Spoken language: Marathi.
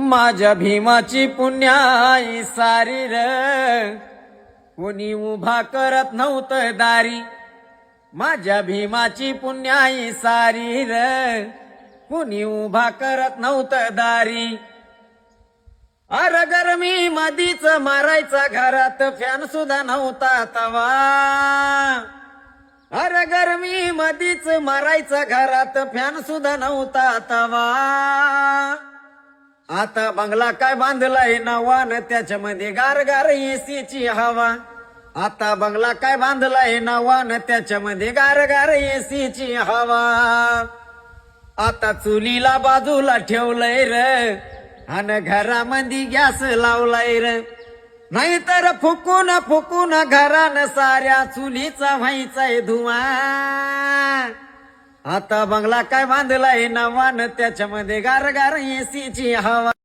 माझ्या भीमाची पुण्याई सारी र, कोणी उभा करत नव्हतं दारी. माझ्या भीमाची पुण्याई सारी र, कोणी उभा करत नव्हतं दारी. अरे गरमी मधीच मारायचा घरात फॅन सुद्धा नव्हता तवा. अरे गरमी मधीच मारायचा घरात फॅन सुद्धा नव्हता तवा. आता बंगला काय बांधलाय नवान, त्याच्यामध्ये गारगार एसीची हवा. आता बंगला काय बांधलाय नवान, त्याच्यामध्ये गारगार एसीची हवा. आता चुलीला बाजूला ठेवलंय र, अन घरामध्ये गॅस लावलाय र. नाहीतर फुकून फुकून घरान साऱ्या चुलीचा व्हायचाय धुवा. आता बंगला काय बांधलाय नवान, त्याच्यामध्ये गारगार एसीची हवा.